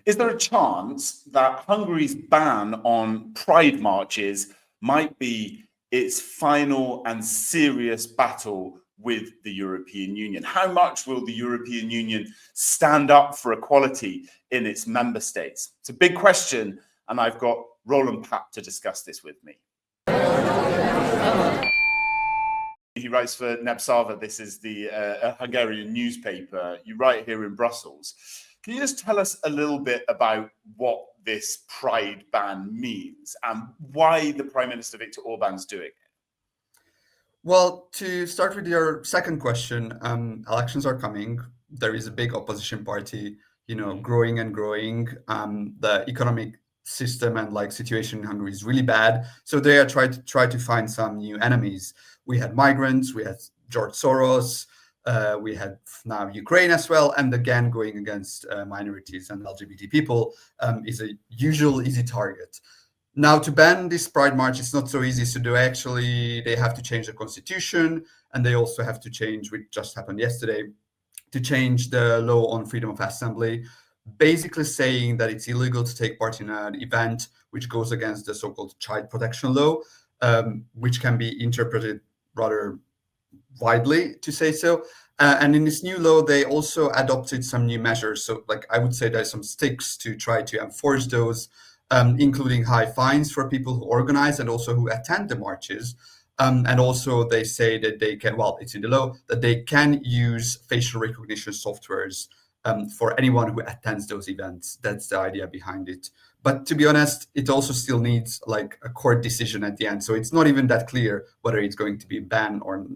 Is there a chance that Hungary's ban on pride marches might be its final and serious battle with the European Union? How much will the European Union stand up for equality in its member states? It's a big question, and I've got Roland Papp to discuss this with me. He writes for Nepsava. This is the Hungarian newspaper. You write here in Brussels. Can you just tell us a little bit about what this pride ban means and why the Prime Minister Viktor Orban's doing it? Well, to start with your second question, elections are coming. There is a big opposition party, growing and growing. The economic system and situation in Hungary is really bad. So they are try to find some new enemies. We had migrants, we had George Soros, we had now Ukraine as well, and again going against minorities and LGBT people is a usual easy target. Now, to ban this Pride March, it's not so easy to do. Actually, they have to change the constitution, and they also have to change, which just happened yesterday, to change the law on freedom of assembly, basically saying that it's illegal to take part in an event which goes against the so-called child protection law, which can be interpreted rather widely, to say so. And in this new law, they also adopted some new measures. So, I would say there's some sticks to try to enforce those, including high fines for people who organize and also who attend the marches. And also they say that they can, it's in the law, that they can use facial recognition softwares for anyone who attends those events. That's the idea behind it. But to be honest, it also still needs a court decision at the end. So it's not even that clear whether it's going to be banned or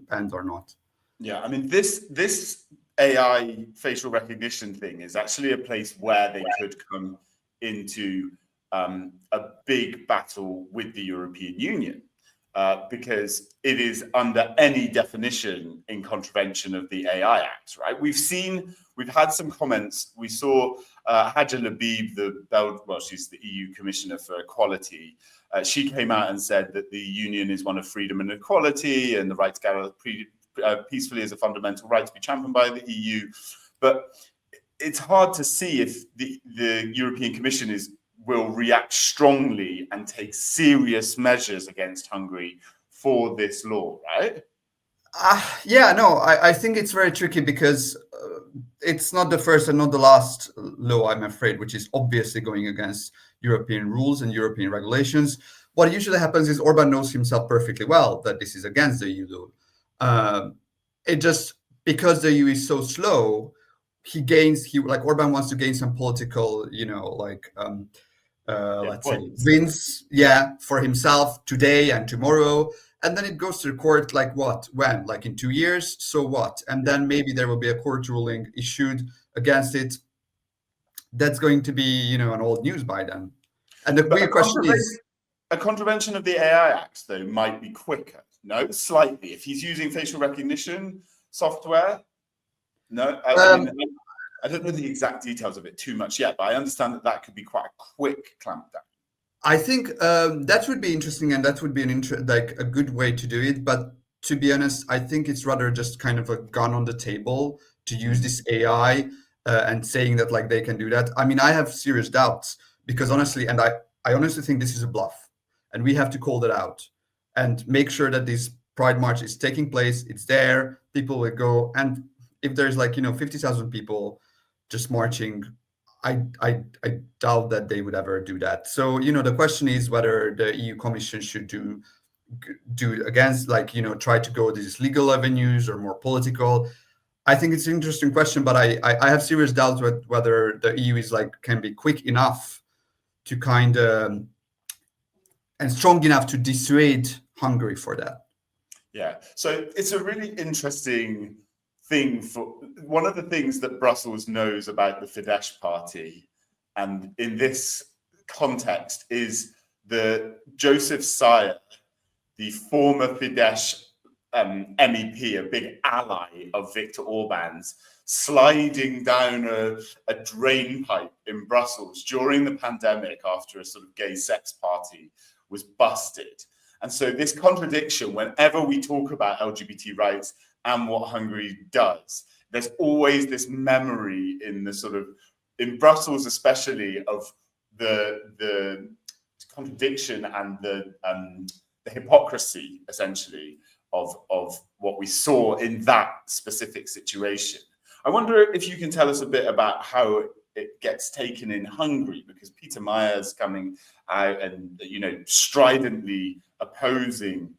not. Yeah, I mean, this AI facial recognition thing is actually a place where they could come into a big battle with the European Union, because it is under any definition in contravention of the AI Act, right? We've had some comments. We saw Haja Labib, she's the EU Commissioner for Equality. She came out and said that the Union is one of freedom and equality, and the right to gather peacefully is a fundamental right to be championed by the EU. But it's hard to see if the European Commission will react strongly and take serious measures against Hungary for this law, right? I think it's very tricky because it's not the first and not the last law, I'm afraid, which is obviously going against European rules and European regulations. What usually happens is Orban knows himself perfectly well that this is against the EU law. It just, because the EU is so slow, Orban wants to gain some political, let's say wins, for himself today and tomorrow. And then it goes to the court, when? In 2 years? So what? And then maybe there will be a court ruling issued against it. That's going to be, an old news by then. And the weird question is... A contravention of the AI Act, though, might be quicker. No, slightly. If he's using facial recognition software, no. I don't know the exact details of it too much yet, but I understand that could be quite a quick clampdown. I think that would be interesting, and that would be a good way to do it. But to be honest, I think it's rather just kind of a gun on the table to use this AI and saying that they can do that. I mean, I have serious doubts because honestly, and I honestly think this is a bluff, and we have to call that out and make sure that this Pride March is taking place. It's there. People will go, and if there's 50,000 people just marching, I doubt that they would ever do that. So, the question is whether the EU Commission should do against, try to go these legal avenues or more political. I think it's an interesting question, but I have serious doubts whether the EU is can be quick enough to kind of and strong enough to dissuade Hungary for that. Yeah, so it's a really interesting thing. One of the things that Brussels knows about the Fidesz party, and in this context, is the Joseph Sayer, the former Fidesz MEP, a big ally of Viktor Orban's, sliding down a drain pipe in Brussels during the pandemic after a sort of gay sex party was busted. And so this contradiction, whenever we talk about LGBT rights and what Hungary does, there's always this memory in the sort of in Brussels, especially, of the contradiction and the hypocrisy, essentially, of what we saw in that specific situation. I wonder if you can tell us a bit about how it gets taken in Hungary, because Peter Mayer's coming out and, stridently opposing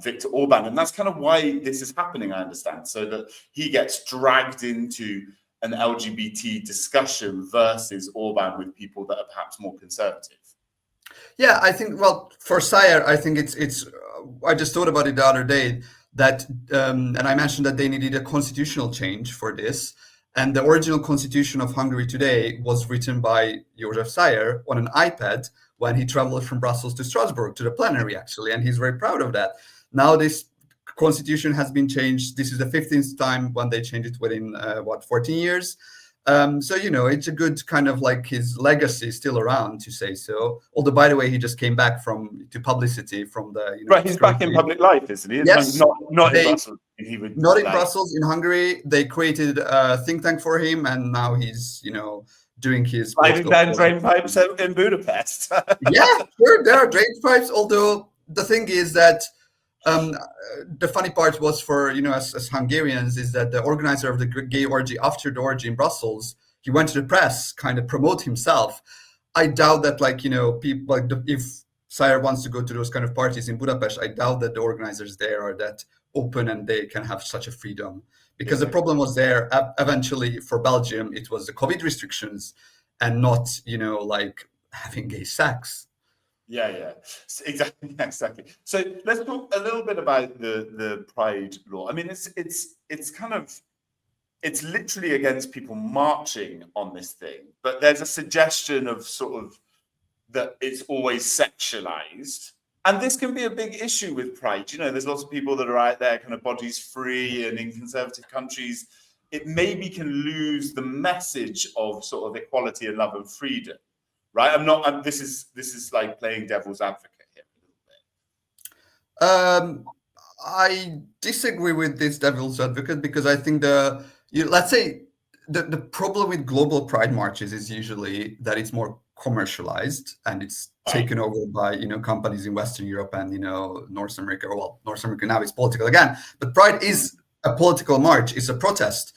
Viktor Orban, and that's kind of why this is happening, I understand, so that he gets dragged into an LGBT discussion versus Orban with people that are perhaps more conservative. Yeah, I think, well, for Sire, I think it's. I just thought about it the other day that, and I mentioned that they needed a constitutional change for this. And the original constitution of Hungary today was written by Joseph Sire on an iPad when he traveled from Brussels to Strasbourg to the plenary, actually, and he's very proud of that. Now this constitution has been changed. This is the 15th time when they changed it within 14 years. So, it's a good kind of like his legacy is still around, to say so. Although, by the way, he just came back to publicity from the. Right, he's back in public life, isn't he? Yes, not in Brussels. Not in Brussels, in Hungary. They created a think tank for him, and now he's, doing his. Sliding down drain pipes in Budapest. Yeah, sure, there are drain pipes. Although the thing is that the funny part was for, as Hungarians, is that the organizer of the gay orgy, after the orgy in Brussels, he went to the press, kind of promote himself. I doubt that, people if Sire wants to go to those kind of parties in Budapest, I doubt that the organizers there are that open and they can have such a freedom. Because the problem was there, eventually for Belgium, it was the COVID restrictions and not, having gay sex. Yeah, exactly. So let's talk a little bit about the Pride law. I mean, it's literally against people marching on this thing, but there's a suggestion of sort of that it's always sexualized. And this can be a big issue with Pride. There's lots of people that are out there kind of bodies free, and in conservative countries, it maybe can lose the message of sort of equality and love and freedom. Right? This is like playing devil's advocate here a little bit. I disagree with this devil's advocate because I think let's say the problem with global pride marches is usually that it's more commercialized and it's taken over by companies in Western Europe and North America. Well, North America now is political again, but Pride is a political march. It's a protest,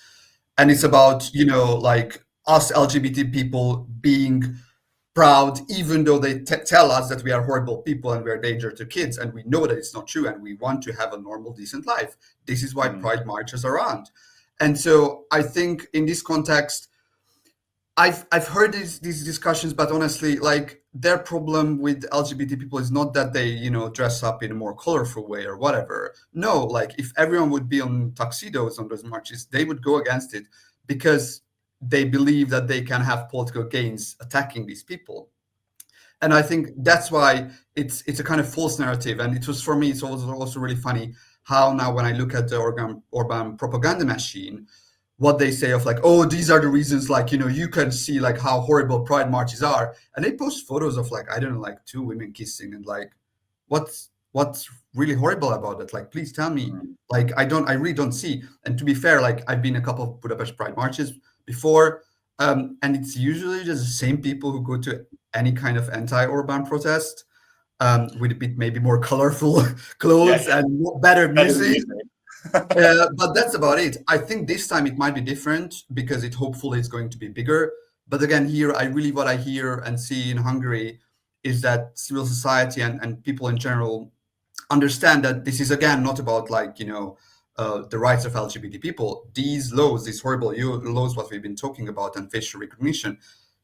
and it's about like us LGBT people being proud, even though they tell us that we are horrible people and we are a danger to kids, and we know that it's not true, and we want to have a normal, decent life. This is why Pride marches are around. And so I think in this context, I've heard these discussions, but honestly, like, their problem with LGBT people is not that they dress up in a more colorful way or whatever. No, like, if everyone would be on tuxedos on those marches, they would go against it because they believe that they can have political gains attacking these people. And I think that's why it's a kind of false narrative. And it was, for me, it's also really funny how now when I look at the Orban propaganda machine, what they say of like, oh, these are the reasons, like, you can see like how horrible Pride marches are. And they post photos of like, I don't know, like 2 women kissing, and like, what's really horrible about it? Like, please tell me. Like, I really don't see. And to be fair, like, I've been a couple of Budapest Pride marches before, and it's usually just the same people who go to any kind of anti-Orban protest, with a bit maybe more colorful clothes and better music. But that's about it. I think this time it might be different because hopefully it's going to be bigger. But again, here, what I hear and see in Hungary is that civil society and people in general understand that this is, again, not about like, the rights of LGBT people. These laws, these horrible laws, what we've been talking about, and facial recognition,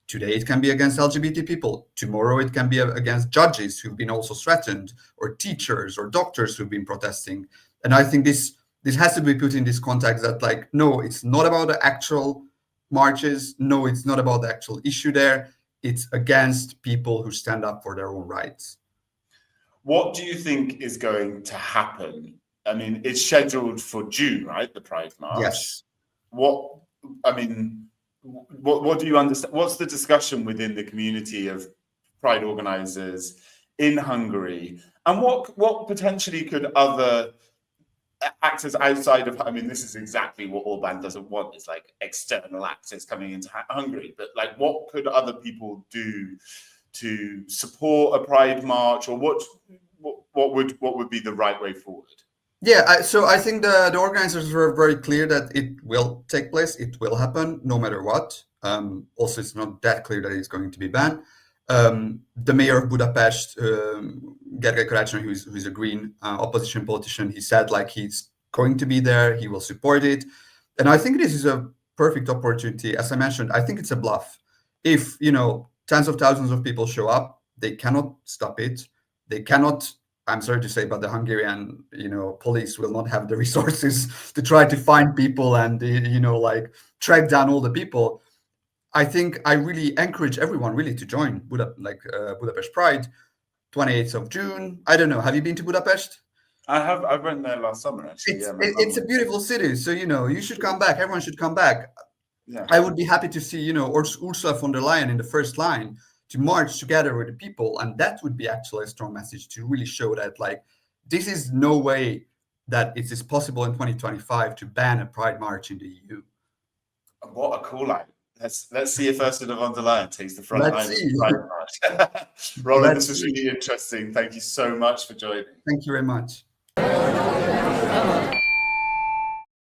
today it can be against LGBT people. Tomorrow it can be against judges who've been also threatened, or teachers or doctors who've been protesting. And I think this has to be put in this context that, like, no, it's not about the actual marches. No, it's not about the actual issue there. It's against people who stand up for their own rights. What do you think is going to happen? I mean, it's scheduled for June, right? The Pride March. Yes. What do you understand? What's the discussion within the community of Pride organizers in Hungary? And what potentially could other actors outside of, I mean, this is exactly what Orban doesn't want, is like external actors coming into Hungary. But like, what could other people do to support a Pride march, or what would be the right way forward? Yeah, so I think the organizers were very clear that it will take place, it will happen no matter what. Also, it's not that clear that it's going to be banned. The mayor of Budapest, Gergely Karácsony, who's a Green opposition politician, he said like he's going to be there, he will support it. And I think this is a perfect opportunity. As I mentioned, I think it's a bluff. If, tens of thousands of people show up, they cannot stop it. They cannot, I'm sorry to say, but the Hungarian, police will not have the resources to try to find people and, like track down all the people. I think I really encourage everyone really to join Budapest Pride, 28th of June. I don't know. Have you been to Budapest? I have. I went there last summer, actually. It's a beautiful city. So, you should come back. Everyone should come back. Yeah. I would be happy to see, Ursula von der Leyen in the first line to march together with the people. And that would be actually a strong message to really show that, like, this is no way that it is possible in 2025 to ban a Pride march in the EU. What a call out. Let's see if Ursula von der Leyen takes the front line of the Pride march. Roland, this was really interesting. Thank you so much for joining. Thank you very much.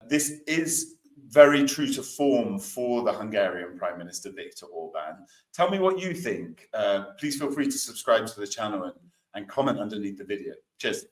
This is very true to form for the Hungarian Prime Minister Viktor Orban. Tell me what you think. Please feel free to subscribe to the channel and comment underneath the video. Cheers.